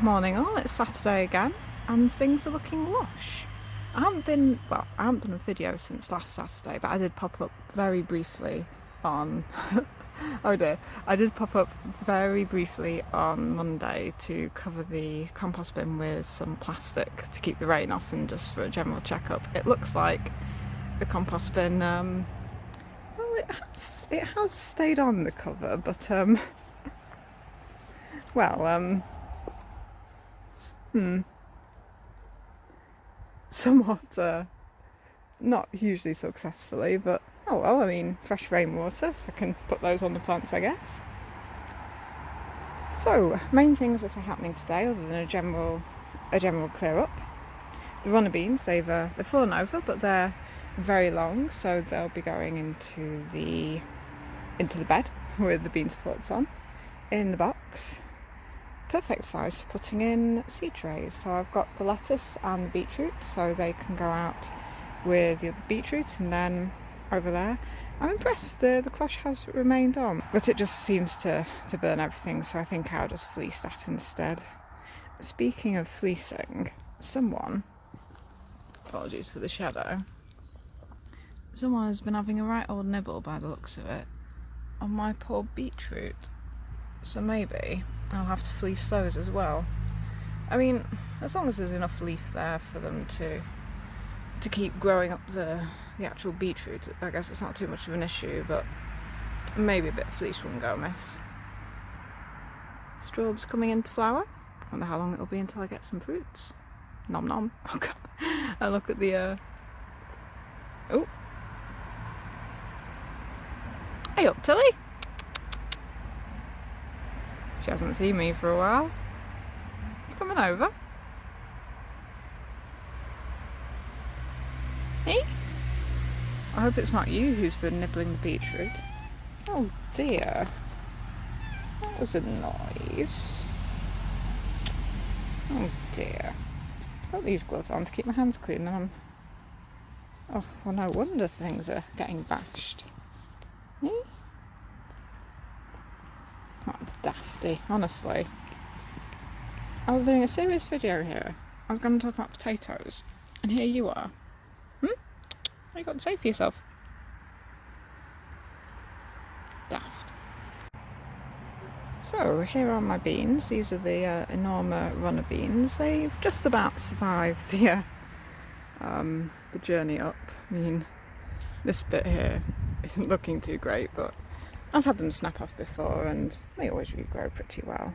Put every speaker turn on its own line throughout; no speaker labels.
Morning all, it's Saturday again and things are looking lush. I haven't done a video since last Saturday, but I did pop up very briefly on oh dear, I did pop up very briefly on Monday to cover the compost bin with some plastic to keep the rain off and just for a general checkup. It looks like the compost bin, well, it has stayed on the cover, but somewhat not hugely successfully, but oh well, I mean, fresh rainwater, so I can put those on the plants, I guess. So, main things that are happening today, other than a general clear up. The runner beans, they've fallen over, but they're very long, so they'll be going into the bed with the bean supports on, in the box. Perfect size for putting in seed trays. So I've got the lettuce and the beetroot, so they can go out with the other beetroot, and then over there, I'm impressed the cloche has remained on, but it just seems to burn everything, so I think I'll just fleece that instead. Speaking of fleecing, apologies for the shadow, someone has been having a right old nibble by the looks of it on my poor beetroot, so maybe I'll have to fleece those as well. I mean, as long as there's enough leaf there for them to keep growing up the actual beetroot, I guess it's not too much of an issue, but maybe a bit of fleece wouldn't go amiss. Strawberries coming into flower. Wonder how long it'll be until I get some fruits. Nom nom. Oh god. I look at the oh. Hey up, Tilly. She hasn't seen me for a while. You coming over? Hey? I hope it's not you who's been nibbling the beetroot. Oh dear. That was a noise. Oh dear. Got these gloves on to keep my hands clean on. Oh, well, no wonder things are getting bashed. Hey? Not dafty, honestly. I was doing a serious video here. I was going to talk about potatoes, and here you are. What have you got to say for yourself? Daft. So here are my beans. These are the enormous runner beans. They've just about survived the journey up. I mean, this bit here isn't looking too great, but I've had them snap off before and they always regrow pretty well.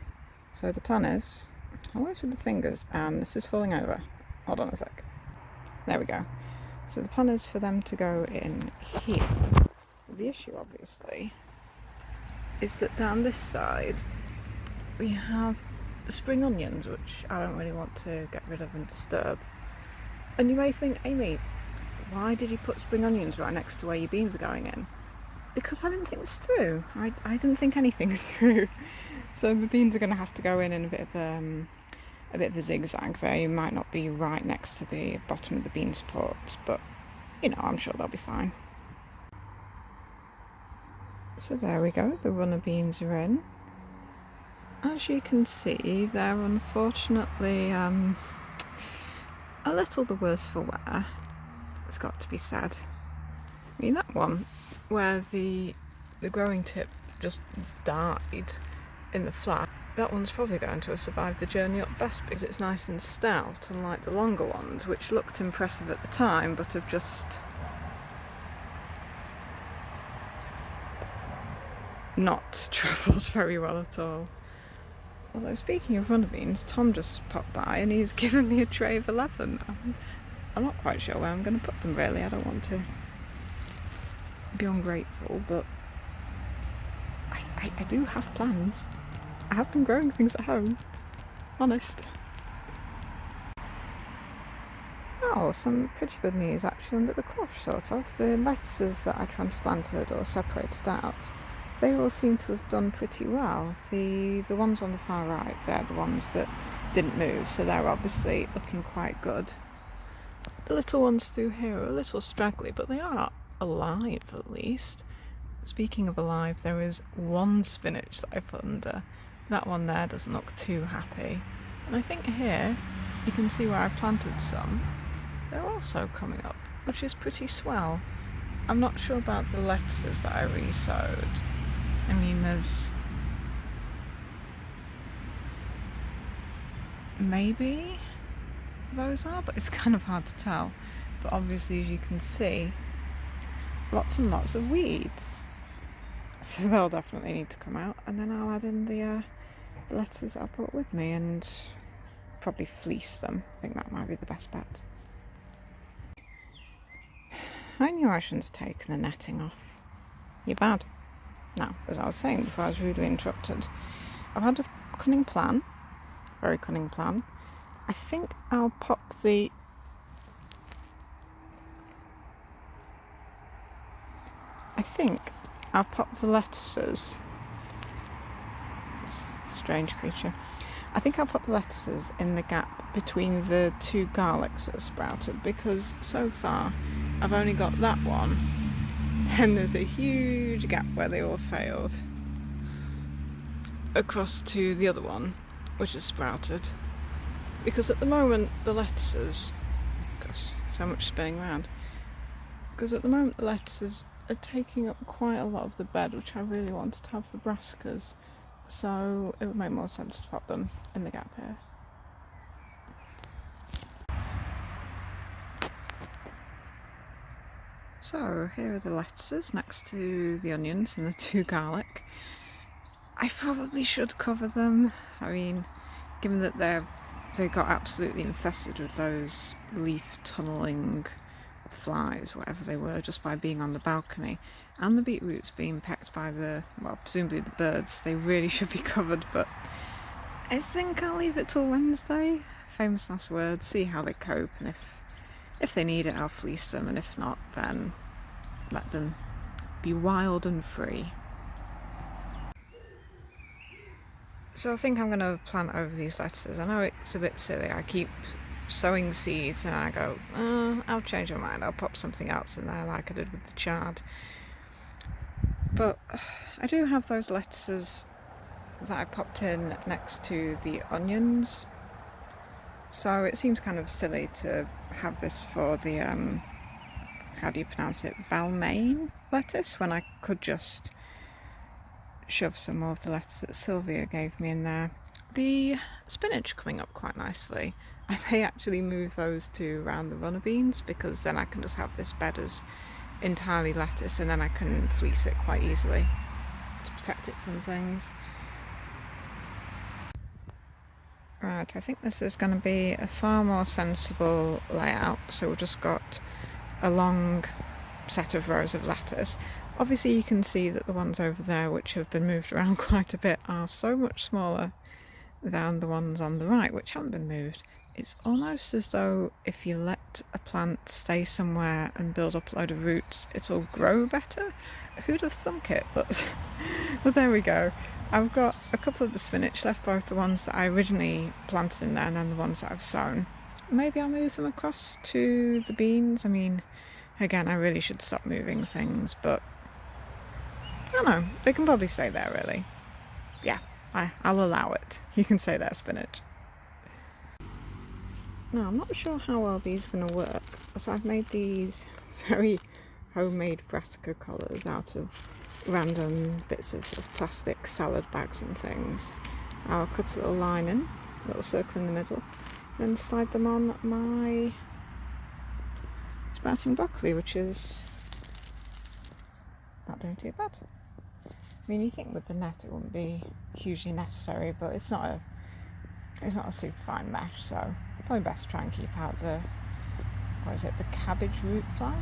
So the plan is, always with the fingers, and this is falling over. Hold on a sec. There we go. So the plan is for them to go in here. The issue, obviously, is that down this side we have spring onions, which I don't really want to get rid of and disturb. And you may think, Amy, why did you put spring onions right next to where your beans are going in? Because I didn't think this through. I didn't think anything through. So the beans are going to have to go in a bit of a zigzag. They might not be right next to the bottom of the bean supports, but you know, I'm sure they'll be fine. So there we go, the runner beans are in. As you can see, they're unfortunately a little the worse for wear, it's got to be said. I mean, that one where the growing tip just died in the flat, that one's probably going to have survived the journey up best because it's nice and stout, unlike the longer ones, which looked impressive at the time but have just not travelled very well at all. Although, speaking of runner beans, Tom just popped by and he's given me a tray of 11. I'm not quite sure where I'm going to put them, really. I don't want to be ungrateful, but I do have plans. I have been growing things at home. Honest. Oh, some pretty good news actually under the cloche, sort of. The lettuces that I transplanted or separated out, they all seem to have done pretty well. The ones on the far right, they're the ones that didn't move, so they're obviously looking quite good. The little ones through here are a little straggly, but they are alive at least. Speaking of alive, there is one spinach that I put under. That one there doesn't look too happy. And I think here you can see where I planted some. They're also coming up, which is pretty swell. I'm not sure about the lettuces that I re-sowed. I mean, there's maybe those are, but it's kind of hard to tell. But obviously, as you can see, lots and lots of weeds. So they'll definitely need to come out, and then I'll add in the lettuces that I brought with me and probably fleece them. I think that might be the best bet. I knew I shouldn't have taken the netting off. You're bad. Now, as I was saying before I was rudely interrupted, I've had a cunning plan, very cunning plan. I think I'll pop the lettuces. Strange creature. I think I'll put the lettuces in the gap between the two garlics that are sprouted, because so far I've only got that one and there's a huge gap where they all failed across to the other one which is sprouted, because at the moment the lettuces, gosh, so much spinning around, because at the moment the lettuces are taking up quite a lot of the bed, which I really wanted to have for brassicas. So it would make more sense to pop them in the gap here. So here are the lettuces next to the onions and the two garlic. I probably should cover them. I mean, given that they got absolutely infested with those leaf tunnelling flies, whatever they were, just by being on the balcony, and the beetroots being pecked by presumably the birds, they really should be covered, but I think I'll leave it till Wednesday. Famous last words, see how they cope, and if they need it, I'll fleece them, and if not, then let them be wild and free. So I think I'm going to plant over these lettuces. I know it's a bit silly, I keep sowing seeds and I go, I'll change my mind, I'll pop something else in there like I did with the chard. But I do have those lettuces that I popped in next to the onions, so it seems kind of silly to have this for the how do you pronounce it, Valmain lettuce, when I could just shove some more of the lettuce that Sylvia gave me in there. The spinach coming up quite nicely. I may actually move those two around the runner beans, because then I can just have this bed as entirely lettuce, and then I can fleece it quite easily to protect it from things. Right, I think this is going to be a far more sensible layout. So we've just got a long set of rows of lettuce. Obviously you can see that the ones over there, which have been moved around quite a bit, are so much smaller than the ones on the right, which haven't been moved. It's almost as though if you let a plant stay somewhere and build up a load of roots, it'll grow better. Who'd have thunk it? But there we go. I've got a couple of the spinach left, both the ones that I originally planted in there and then the ones that I've sown. Maybe I'll move them across to the beans. I mean, again, I really should stop moving things, but I don't know, they can probably stay there, really. Yeah, I'll allow it. You can say that, spinach. Now, I'm not sure how well these are going to work, so I've made these very homemade brassica collars out of random bits of sort of plastic salad bags and things. I'll cut a little line in, a little circle in the middle, then slide them on my sprouting broccoli, which is not doing too bad. I mean, you think with the net it wouldn't be hugely necessary, but it's not a super fine mesh, so probably best to try and keep out the cabbage root fly.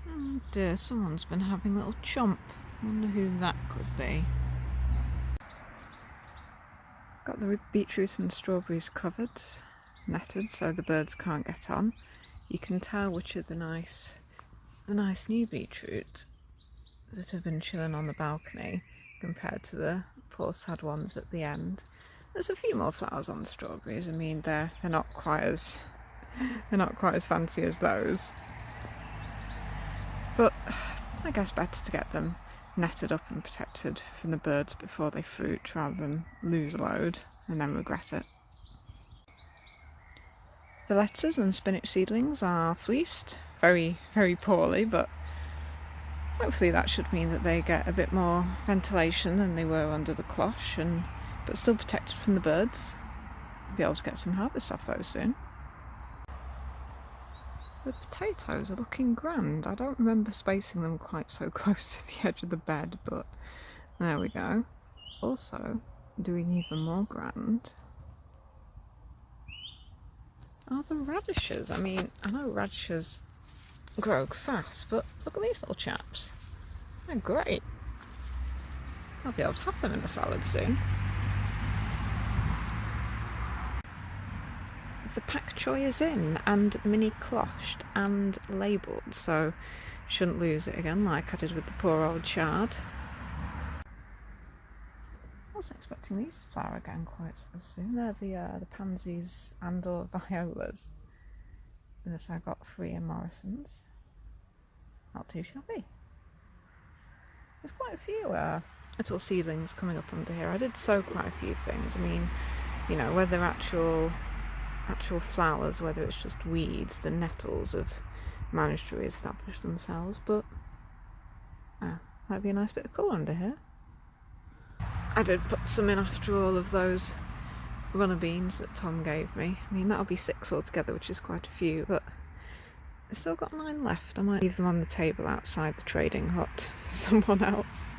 Oh dear, someone's been having a little chomp. Wonder who that could be. Got the beetroot and strawberries covered, netted, so the birds can't get on. You can tell which are the nice new beetroot that have been chilling on the balcony compared to the poor sad ones at the end. There's a few more flowers on the strawberries. I mean, they're not quite as fancy as those, but I guess better to get them netted up and protected from the birds before they fruit, rather than lose a load and then regret it. The lettuces and spinach seedlings are fleeced, very, very poorly, but hopefully that should mean that they get a bit more ventilation than they were under the cloche, but still protected from the birds. Be able to get some harvest off those soon. The potatoes are looking grand. I don't remember spacing them quite so close to the edge of the bed, but there we go. Also, doing even more grand are the radishes. I mean, I know radishes grow fast, but look at these little chaps. They're great. I'll be able to have them in a salad soon. The pak choy is in and mini closhed and labelled, so shouldn't lose it again like I did with the poor old chard. I wasn't expecting these to flower again quite so soon. They're the pansies and or violas that I got free in Morrison's. Not too shabby. There's quite a few little seedlings coming up under here. I did sow quite a few things. I mean, you know, whether actual flowers, whether it's just weeds, the nettles have managed to re-establish themselves, but might be a nice bit of colour under here. I did put some in after all of those runner beans that Tom gave me. I mean, that'll be 6 altogether, which is quite a few, but I've still got 9 left. I might leave them on the table outside the trading hut for someone else.